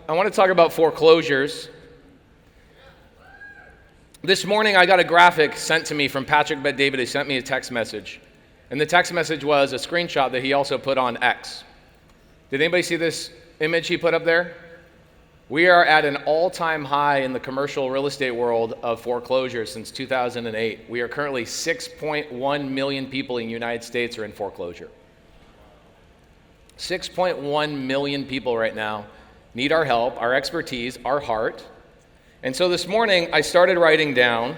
I want to talk about foreclosures. This morning I got a graphic sent to me from Patrick Bet-David. He sent me a text message. And the text message was a screenshot that he also put on X. Did anybody see this image he put up there? We are at an all-time high in the commercial real estate world of foreclosures since 2008. We are currently 6.1 million people in the United States are in foreclosure. 6.1 million people right now need our help, our expertise, our heart. And so this morning, I started writing down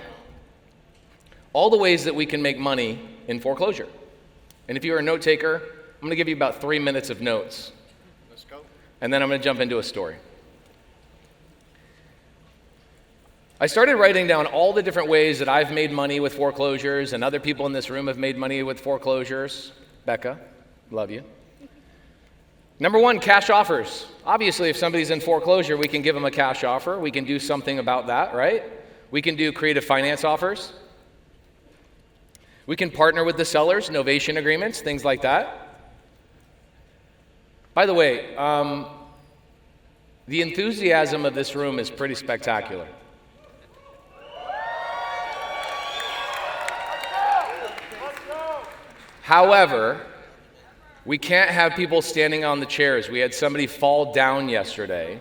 all the ways that we can make money in foreclosure. And if you're a note taker, I'm going to give you about 3 minutes of notes. Let's go. And then I'm going to jump into a story. I started writing down all the different ways that I've made money with foreclosures, and other people in this room have made money with foreclosures. Becca, love you. Number one, cash offers. Obviously, if somebody's in foreclosure, we can give them a cash offer. We can do something about that, right? We can do creative finance offers. We can partner with the sellers, novation agreements, things like that. By the way, the enthusiasm of this room is pretty spectacular. However, we can't have people standing on the chairs. We had somebody fall down yesterday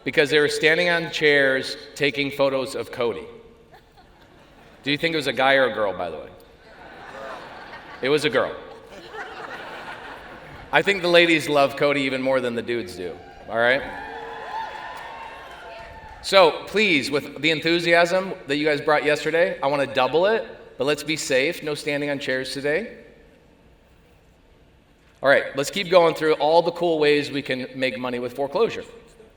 because they were standing on chairs taking photos of Cody. Do you think it was a guy or a girl, by the way? It was a girl. I think the ladies love Cody even more than the dudes do, all right? So please, with the enthusiasm that you guys brought yesterday, I want to double it, but let's be safe. No standing on chairs today. All right, let's keep going through all the cool ways we can make money with foreclosure.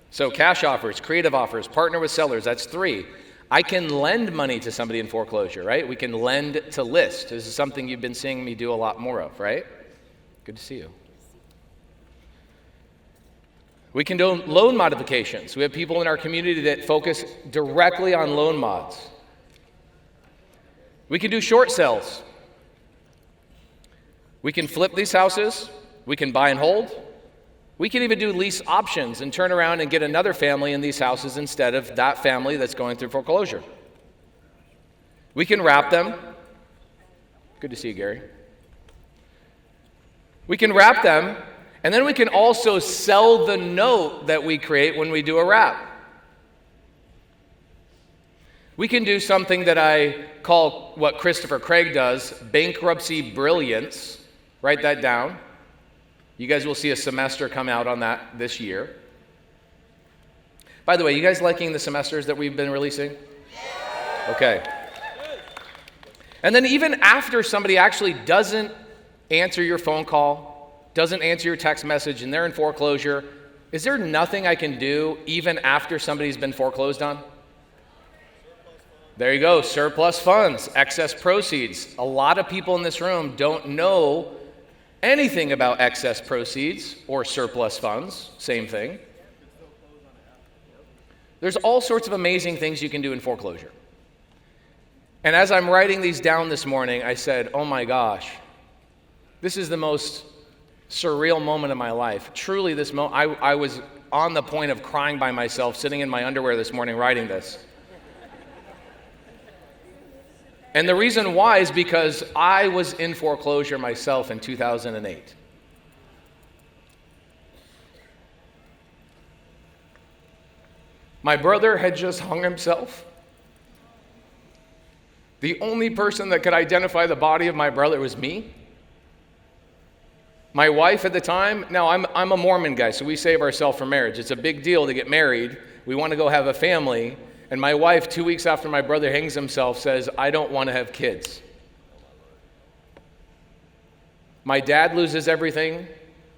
So cash offers, creative offers, partner with sellers, that's 3. I can lend money to somebody in foreclosure, right? We can lend to list. This is something you've been seeing me do a lot more of, right? Good to see you. We can do loan modifications. We have people in our community that focus directly on loan mods. We can do short sales. We can flip these houses, we can buy and hold, we can even do lease options and turn around and get another family in these houses instead of that family that's going through foreclosure. We can wrap them. Good to see you, Gary. We can wrap them, and then we can also sell the note that we create when we do a wrap. We can do something that I call what Christopher Craig does, bankruptcy brilliance. Write that down. You guys will see a semester come out on that this year. By the way, you guys liking the semesters that we've been releasing? Okay. And then even after somebody actually doesn't answer your phone call, doesn't answer your text message, and they're in foreclosure, is there nothing I can do even after somebody's been foreclosed on? There you go, surplus funds, excess proceeds. A lot of people in this room don't know anything about excess proceeds or surplus funds, same thing. There's all sorts of amazing things you can do in foreclosure. And as I'm writing these down this morning, I said, oh my gosh, this is the most surreal moment of my life. Truly this moment, I was on the point of crying by myself, sitting in my underwear this morning writing this. And the reason why is because I was in foreclosure myself in 2008. My brother had just hung himself. The only person that could identify the body of my brother was me. My wife at the time, now I'm a Mormon guy, so we save ourselves for marriage. It's a big deal to get married. We want to go have a family. And my wife, 2 weeks after my brother hangs himself, says, I don't want to have kids. My dad loses everything.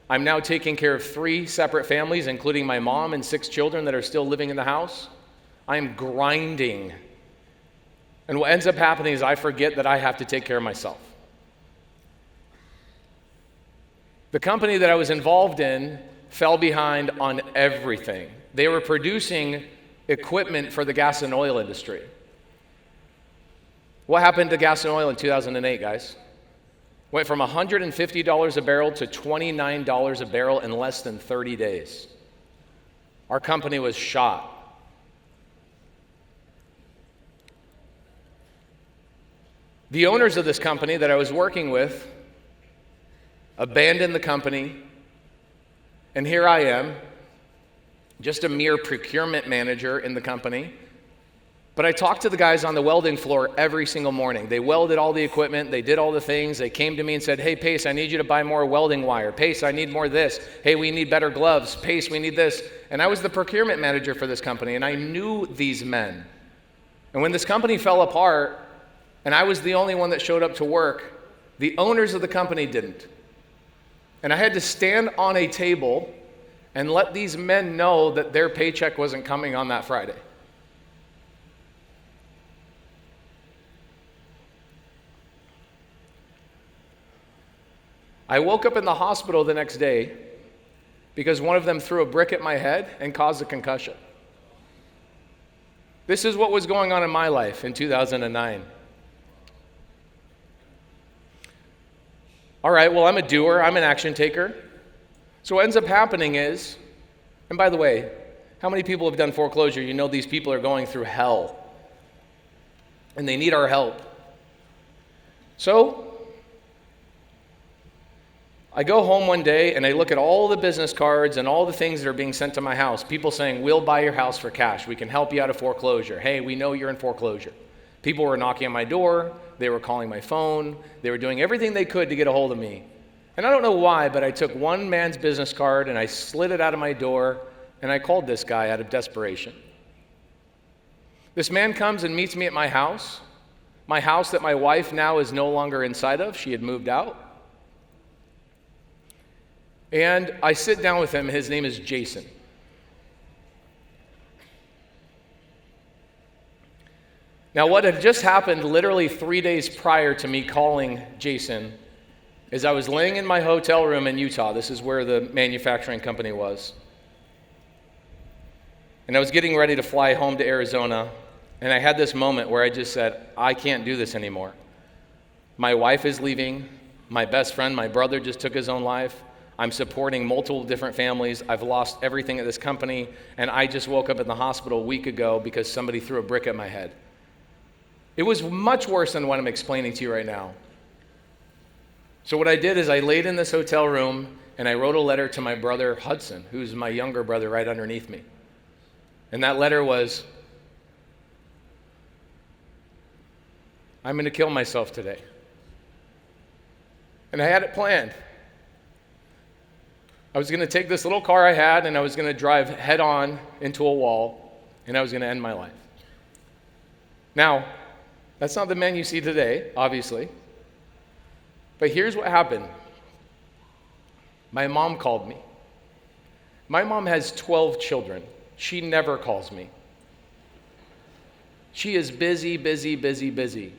I'm now taking care of 3 separate families, including my mom and 6 children that are still living in the house. I am grinding. And what ends up happening is I forget that I have to take care of myself. The company that I was involved in fell behind on everything. They were producing equipment for the gas and oil industry. What happened to gas and oil in 2008, guys? Went from $150 a barrel to $29 a barrel in less than 30 days. Our company was shot. The owners of this company that I was working with abandoned the company, and here I am, just a mere procurement manager in the company. But I talked to the guys on the welding floor every single morning. They welded all the equipment, they did all the things. They came to me and said, hey, Pace, I need you to buy more welding wire. Pace, I need more of this. Hey, we need better gloves. Pace, we need this. And I was the procurement manager for this company, and I knew these men. And when this company fell apart, and I was the only one that showed up to work, the owners of the company didn't. And I had to stand on a table and let these men know that their paycheck wasn't coming on that Friday. I woke up in the hospital the next day because one of them threw a brick at my head and caused a concussion. This is what was going on in my life in 2009. All right, well, I'm a doer, I'm an action taker. So what ends up happening is, and by the way, how many people have done foreclosure? You know these people are going through hell, and they need our help. So I go home one day and I look at all the business cards and all the things that are being sent to my house. People saying, we'll buy your house for cash. We can help you out of foreclosure. Hey, we know you're in foreclosure. People were knocking on my door. They were calling my phone. They were doing everything they could to get a hold of me. And I don't know why, but I took one man's business card and I slid it out of my door and I called this guy out of desperation. This man comes and meets me at my house that my wife now is no longer inside of. She had moved out. And I sit down with him. His name is Jason. Now, what had just happened literally 3 days prior to me calling Jason is I was laying in my hotel room in Utah. This is where the manufacturing company was. And I was getting ready to fly home to Arizona, and I had this moment where I just said, I can't do this anymore. My wife is leaving. My best friend, my brother, just took his own life. I'm supporting multiple different families. I've lost everything at this company, and I just woke up in the hospital a week ago because somebody threw a brick at my head. It was much worse than what I'm explaining to you right now. So what I did is I laid in this hotel room, and I wrote a letter to my brother Hudson, who's my younger brother right underneath me. And that letter was, I'm going to kill myself today. And I had it planned. I was going to take this little car I had, and I was going to drive head on into a wall, and I was going to end my life. Now, that's not the man you see today, obviously. But here's what happened. My mom called me. My mom has 12 children. She never calls me. She is busy, busy, busy, busy.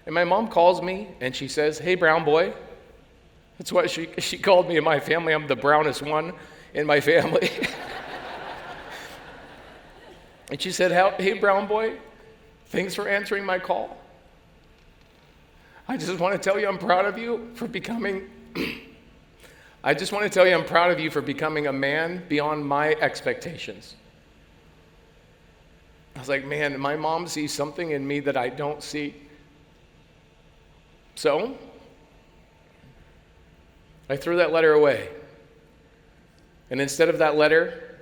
And my mom calls me, and she says, hey, brown boy. That's what she called me in my family. I'm the brownest one in my family. And she said, hey, brown boy, thanks for answering my call. I just want to tell you I'm proud of you for becoming a man beyond my expectations. I was like, man, my mom sees something in me that I don't see. So I threw that letter away. And instead of that letter,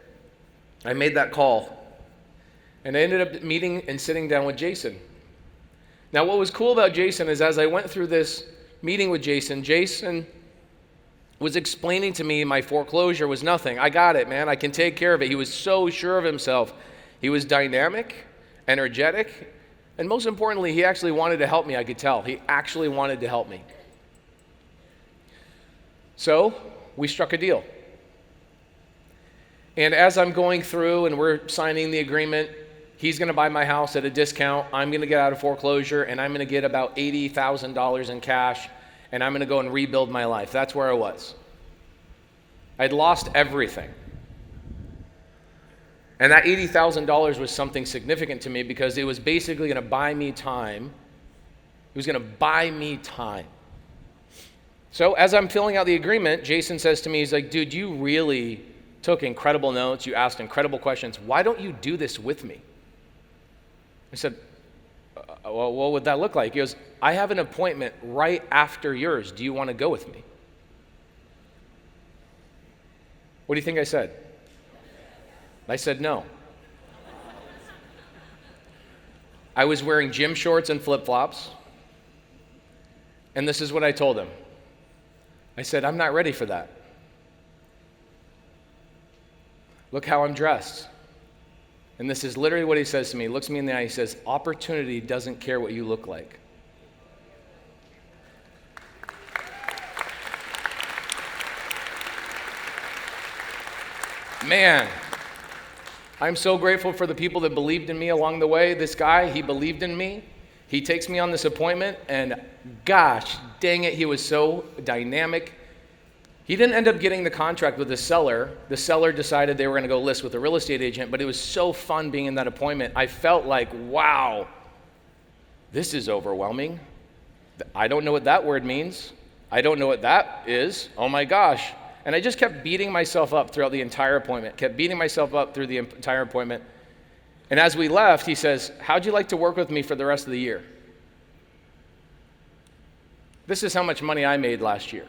I made that call. And I ended up meeting and sitting down with Jason. Now, what was cool about Jason is as I went through this meeting with Jason, Jason was explaining to me my foreclosure was nothing. I got it, man. I can take care of it. He was so sure of himself. He was dynamic, energetic, and most importantly, he actually wanted to help me. I could tell. He actually wanted to help me. So we struck a deal. And as I'm going through and we're signing the agreement, he's going to buy my house at a discount. I'm going to get out of foreclosure, and I'm going to get about $80,000 in cash, and I'm going to go and rebuild my life. That's where I was. I'd lost everything. And that $80,000 was something significant to me because it was basically going to buy me time. It was going to buy me time. So as I'm filling out the agreement, Jason says to me, he's like, dude, you really took incredible notes, you asked incredible questions. Why don't you do this with me? I said, well, what would that look like? He goes, I have an appointment right after yours. Do you want to go with me? What do you think I said? I said no. I was wearing gym shorts and flip-flops, and this is what I told him. I said, I'm not ready for that. Look how I'm dressed. And this is literally what he says to me. He looks me in the eye, he says, opportunity doesn't care what you look like. Man, I'm so grateful for the people that believed in me along the way. This guy, he believed in me. He takes me on this appointment, and gosh, dang it, he was so dynamic. He didn't end up getting the contract with the seller. The seller decided they were going to go list with a real estate agent, but it was so fun being in that appointment. I felt like, wow, this is overwhelming. I don't know what that word means. I don't know what that is. Oh my gosh. And I just kept beating myself up throughout the entire appointment, And as we left, he says, how'd you like to work with me for the rest of the year? This is how much money I made last year.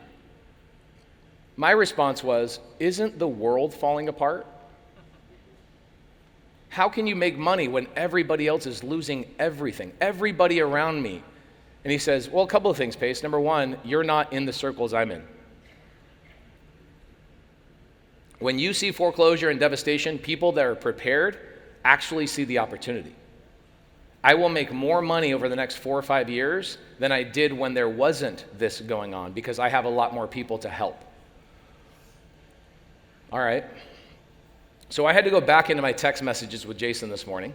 My response was, isn't the world falling apart? How can you make money when everybody else is losing everything? Everybody around me. And he says, well, a couple of things, Pace. Number one, you're not in the circles I'm in. When you see foreclosure and devastation, people that are prepared actually see the opportunity. I will make more money over the next 4 or 5 years than I did when there wasn't this going on because I have a lot more people to help. All right. So I had to go back into my text messages with Jason this morning.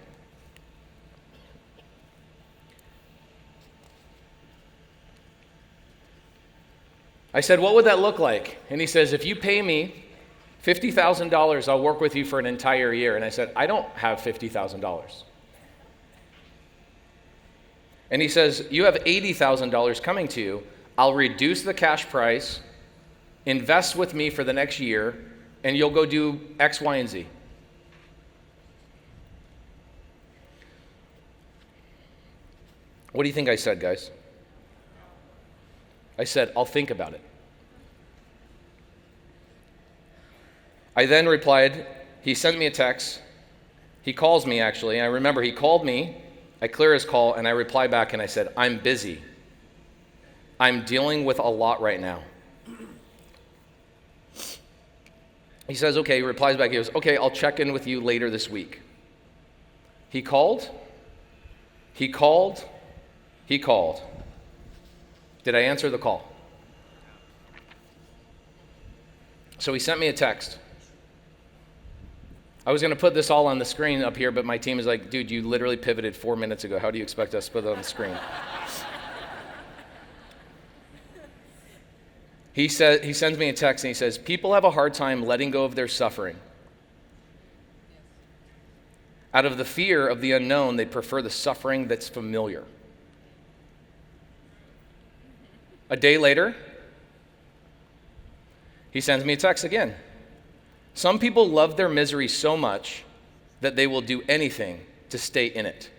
I said, what would that look like? And he says, if you pay me $50,000, I'll work with you for an entire year. And I said, I don't have $50,000. And he says, you have $80,000 coming to you. I'll reduce the cash price, invest with me for the next year, and you'll go do X, Y, and Z. What do you think I said, guys? I said, I'll think about it. I then replied, he sent me a text. He calls me, actually. I remember he called me. I clear his call, and I reply back, and I said, I'm busy. I'm dealing with a lot right now. He says, okay. He replies back. He goes, okay, I'll check in with you later this week. He called. He called. He called. Did I answer the call? So he sent me a text. I was going to put this all on the screen up here, but my team is like, dude, you literally pivoted 4 minutes ago. How do you expect us to put it on the screen? He sends me a text and he says, people have a hard time letting go of their suffering. Out of the fear of the unknown, they prefer the suffering that's familiar. A day later, he sends me a text again. Some people love their misery so much that they will do anything to stay in it.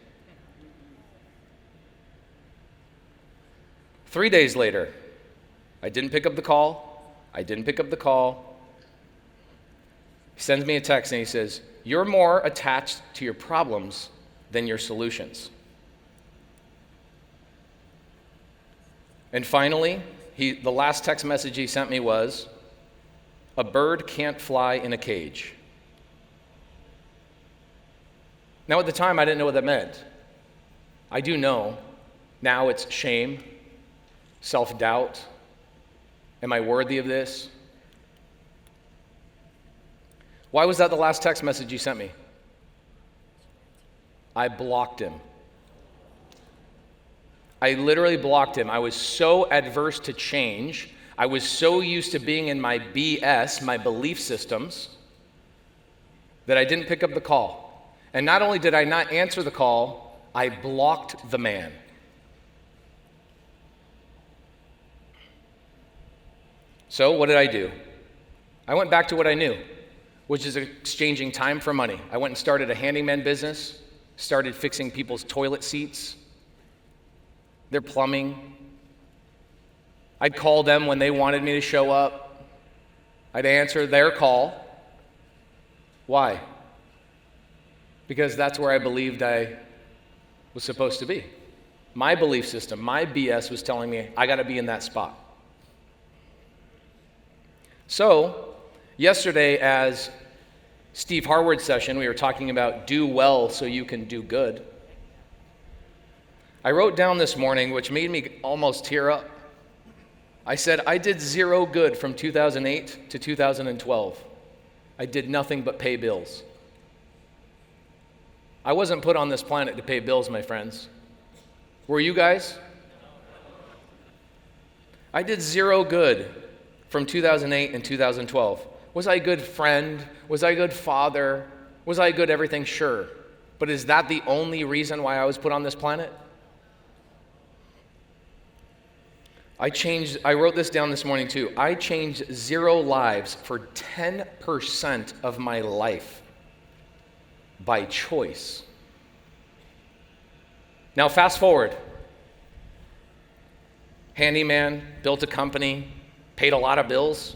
3 days later, I didn't pick up the call. He sends me a text and he says, you're more attached to your problems than your solutions. And finally, the last text message he sent me was, a bird can't fly in a cage. Now, at the time, I didn't know what that meant. I do know. Now it's shame, self-doubt. Am I worthy of this? Why was that the last text message you sent me? I blocked him. I literally blocked him. I was so adverse to change. I was so used to being in my BS, my belief systems, that I didn't pick up the call. And not only did I not answer the call, I blocked the man. So what did I do? I went back to what I knew. which is exchanging time for money. I went and started a handyman business, started fixing people's toilet seats, their plumbing. I'd call them when they wanted me to show up. I'd answer their call. Why? Because that's where I believed I was supposed to be. My belief system, my BS was telling me I got to be in that spot. So, yesterday as Steve Harward's session, we were talking about do well so you can do good. I wrote down this morning, which made me almost tear up. I said, I did zero good from 2008 to 2012. I did nothing but pay bills. I wasn't put on this planet to pay bills, my friends. Were you guys? I did zero good from 2008 and 2012. Was I a good friend? Was I a good father? Was I a good everything? Sure. But is that the only reason why I was put on this planet? I wrote this down this morning too. I changed 0 lives for 10% of my life by choice. Now fast forward. Handyman, built a company, paid a lot of bills,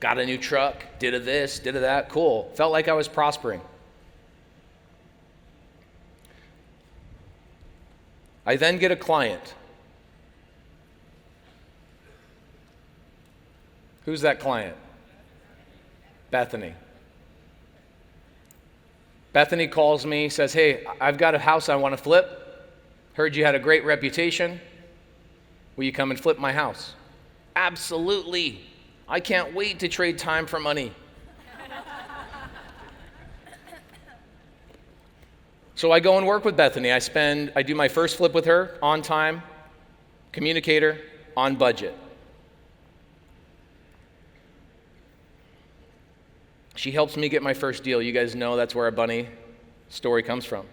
got a new truck, did a this, did a that, cool. Felt like I was prospering. I then get a client. Who's that client? Bethany. Bethany calls me, says, hey, I've got a house I want to flip. Heard you had a great reputation. Will you come and flip my house? Absolutely. I can't wait to trade time for money. So I go and work with Bethany. I do my first flip with her on time, communicator, on budget. She helps me get my first deal. You guys know that's where our bunny story comes from.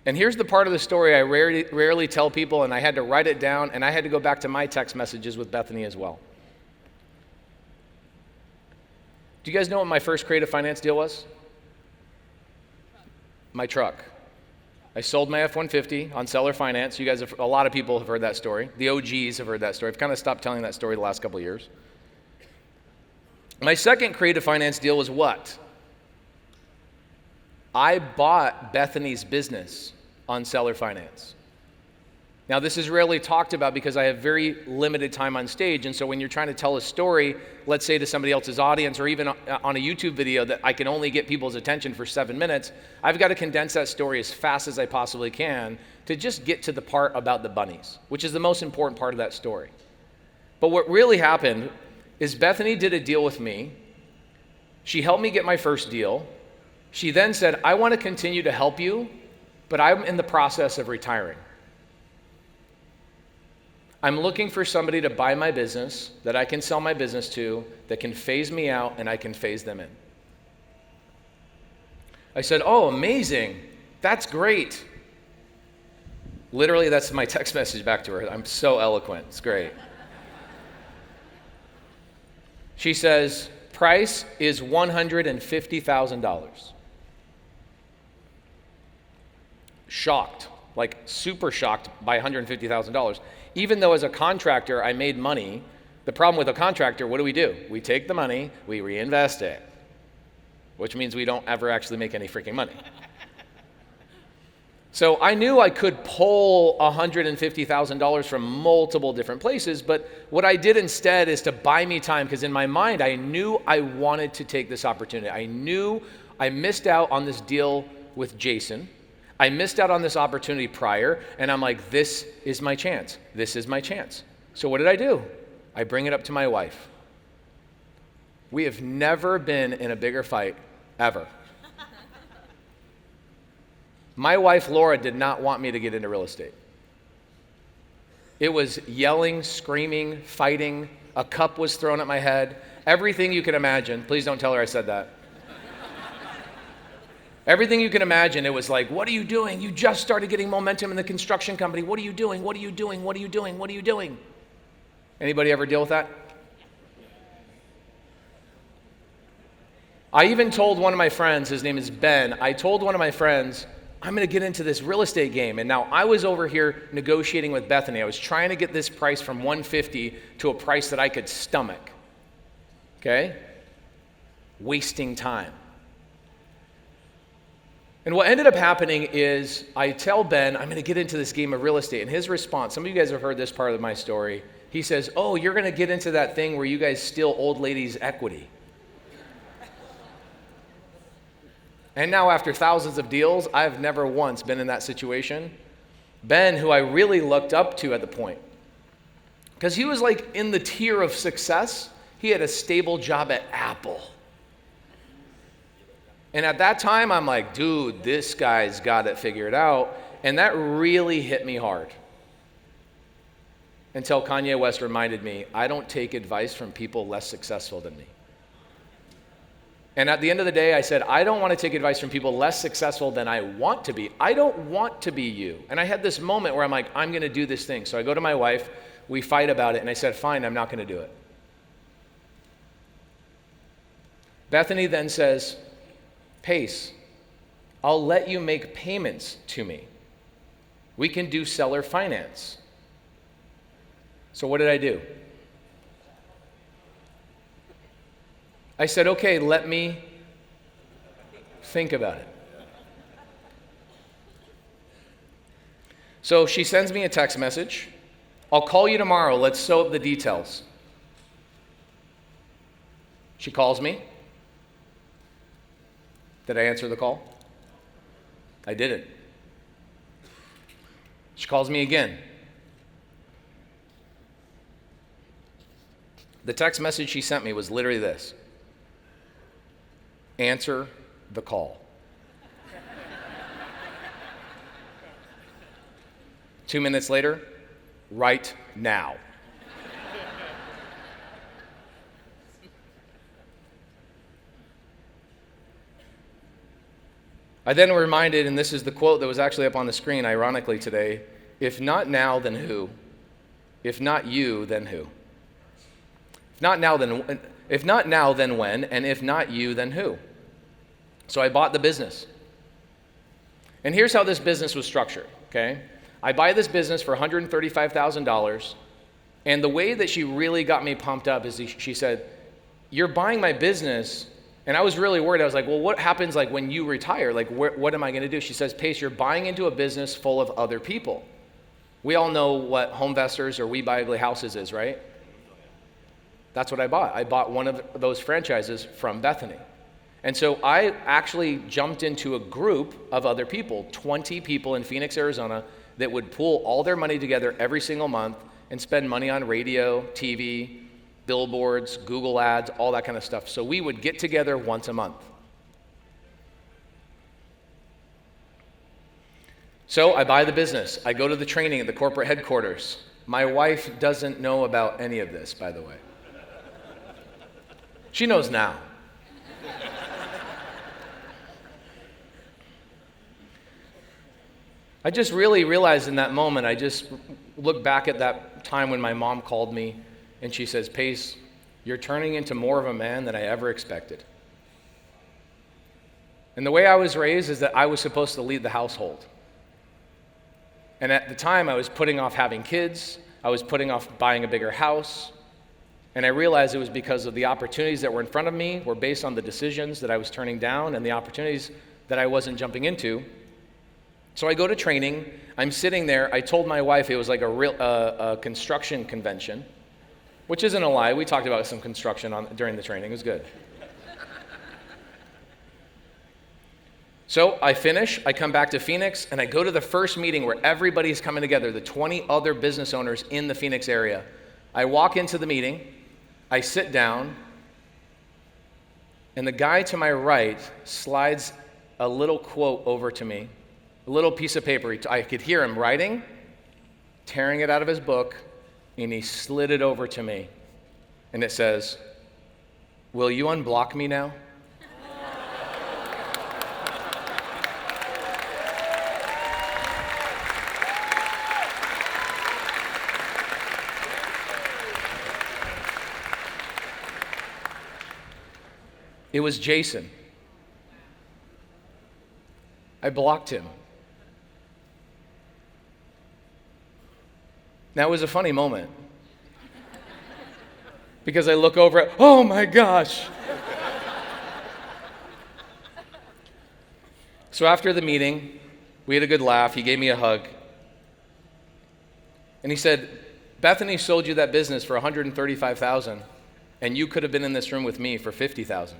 And here's the part of the story I rarely tell people, and I had to write it down, and I had to go back to my text messages with Bethany as well. Do you guys know what my first creative finance deal was? My truck. I sold my F-150 on seller finance. You guys a lot of people have heard that story. The OGs have heard that story. I've kind of stopped telling that story the last couple of years. My second creative finance deal was what? I bought Bethany's business on seller finance. Now, this is rarely talked about because I have very limited time on stage, and so when you're trying to tell a story, let's say to somebody else's audience or even on a YouTube video that I can only get people's attention for 7 minutes, I've got to condense that story as fast as I possibly can to just get to the part about the bunnies, which is the most important part of that story. But what really happened is Bethany did a deal with me. She helped me get my first deal. She then said, I want to continue to help you, but I'm in the process of retiring. I'm looking for somebody to buy my business that I can sell my business to, that can phase me out and I can phase them in. I said, oh, amazing. That's great. Literally, that's my text message back to her. I'm so eloquent. It's great. She says, price is $150,000. Shocked, like super shocked by $150,000. Even though as a contractor I made money, the problem with a contractor, what do? We take the money, we reinvest it, which means we don't ever actually make any freaking money. So I knew I could pull $150,000 from multiple different places, but what I did instead is to buy me time, because in my mind I knew I wanted to take this opportunity. I knew I missed out on this deal with Jason. I missed out on this opportunity prior, and I'm like, this is my chance. This is my chance. So what did I do? I bring it up to my wife. We have never been in a bigger fight, ever. My wife, Laura, did not want me to get into real estate. It was yelling, screaming, fighting. A cup was thrown at my head. Everything you can imagine. Please don't tell her I said that. Everything you can imagine, it was like, what are you doing? You just started getting momentum in the construction company. What are you doing? What are you doing? What are you doing? What are you doing? Anybody ever deal with that? I even told one of my friends, his name is Ben, I told one of my friends, I'm going to get into this real estate game. And now I was over here negotiating with Bethany. I was trying to get this price from 150 to a price that I could stomach. Okay? Wasting time. And what ended up happening is I tell Ben, I'm going to get into this game of real estate. And his response, some of you guys have heard this part of my story. He says, oh, you're going to get into that thing where you guys steal old ladies' equity. And now after thousands of deals, I've never once been in that situation. Ben, who I really looked up to at the point, because he was like in the tier of success, he had a stable job at Apple. And at that time, I'm like, dude, this guy's got it figured out. And that really hit me hard. Until Kanye West reminded me, I don't take advice from people less successful than me. And at the end of the day, I said, I don't want to take advice from people less successful than I want to be. I don't want to be you. And I had this moment where I'm like, I'm going to do this thing. So I go to my wife, we fight about it, and I said, fine, I'm not going to do it. Bethany then says, Pace, I'll let you make payments to me. We can do seller finance. So what did I do? I said, okay, let me think about it. So she sends me a text message. I'll call you tomorrow. Let's sew up the details. She calls me. Did I answer the call? I didn't. She calls me again. The text message she sent me was literally this. Answer the call. 2 minutes later, right now. I then reminded, and this is the quote that was actually up on the screen, ironically today, if not now, then who? If not you, then who? If not now, then when? And if not you, then who? So I bought the business. And here's how this business was structured, okay? I buy this business for $135,000, and the way that she really got me pumped up is she said, you're buying my business. And I was really worried. I was like, well, what happens like when you retire? Like, what am I going to do? She says, Pace, you're buying into a business full of other people. We all know what Homevestors or We Buy Ugly Houses is, right? That's what I bought. I bought one of those franchises from Bethany. And so I actually jumped into a group of other people, 20 people in Phoenix, Arizona, that would pool all their money together every single month and spend money on radio, TV, billboards, Google ads, all that kind of stuff. So we would get together once a month. So I buy the business. I go to the training at the corporate headquarters. My wife doesn't know about any of this, by the way. She knows now. I just really realized in that moment, I just look back at that time when my mom called me and she says, Pace, you're turning into more of a man than I ever expected. And the way I was raised is that I was supposed to lead the household. And at the time, I was putting off having kids. I was putting off buying a bigger house. And I realized it was because of the opportunities that were in front of me were based on the decisions that I was turning down and the opportunities that I wasn't jumping into. So I go to training. I'm sitting there. I told my wife it was like a construction convention. Which isn't a lie. We talked about some construction during the training. It was good. So I finish. I come back to Phoenix, and I go to the first meeting where everybody's coming together, the 20 other business owners in the Phoenix area. I walk into the meeting. I sit down, and the guy to my right slides a little quote over to me, a little piece of paper. I could hear him writing, tearing it out of his book, and he slid it over to me. And it says, will you unblock me now? It was Jason. I blocked him. Now, it was a funny moment because I look over at, oh my gosh. So after the meeting, we had a good laugh. He gave me a hug. And he said, Bethany sold you that business for $135,000, and you could have been in this room with me for $50,000.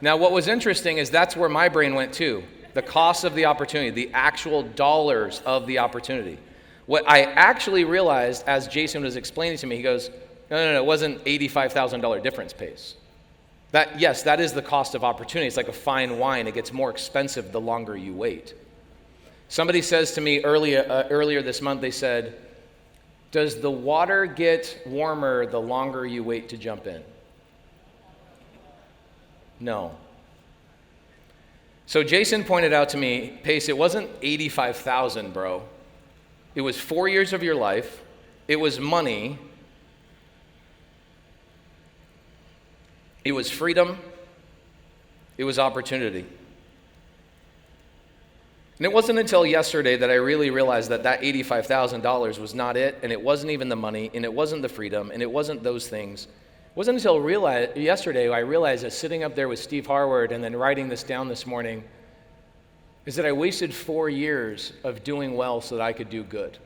Now, what was interesting is that's where my brain went too. The cost of the opportunity, the actual dollars of the opportunity. What I actually realized as Jason was explaining to me, he goes, no, it wasn't $85,000 difference pays. Yes, that is the cost of opportunity. It's like a fine wine. It gets more expensive the longer you wait. Somebody says to me earlier this month, they said, does the water get warmer the longer you wait to jump in? No. So Jason pointed out to me, Pace, it wasn't $85,000, bro. It was 4 years of your life. It was money. It was freedom. It was opportunity. And it wasn't until yesterday that I really realized that $85,000 was not it, and it wasn't even the money, and it wasn't the freedom, and it wasn't those things. It wasn't until yesterday I realized that sitting up there with Steve Harward and then writing this down this morning is that I wasted 4 years of doing well so that I could do good.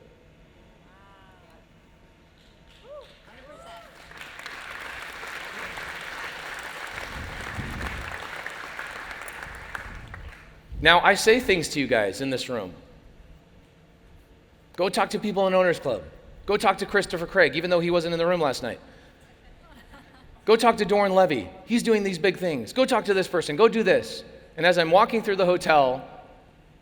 Now, I say things to you guys in this room. Go talk to people in Owners Club. Go talk to Christopher Craig, even though he wasn't in the room last night. Go talk to Doran Levy. He's doing these big things. Go talk to this person. Go do this. And as I'm walking through the hotel,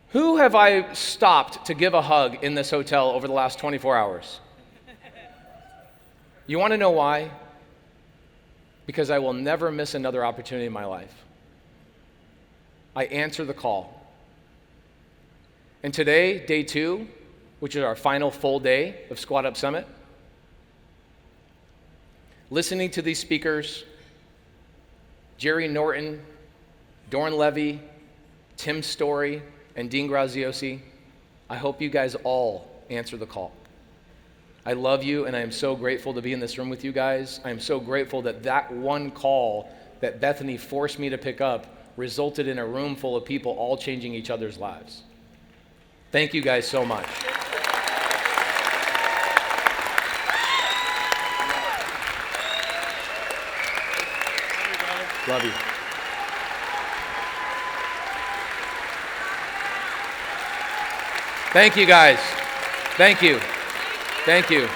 who have I stopped to give a hug in this hotel over the last 24 hours? You want to know why? Because I will never miss another opportunity in my life. I answer the call. And today, day 2, which is our final full day of SquadUp Summit, listening to these speakers, Jerry Norton, Doran Levy, Tim Story, and Dean Graziosi, I hope you guys all answer the call. I love you, and I am so grateful to be in this room with you guys. I am so grateful that that one call that Bethany forced me to pick up resulted in a room full of people all changing each other's lives. Thank you guys so much. Love you. Thank you guys. Thank you. Thank you.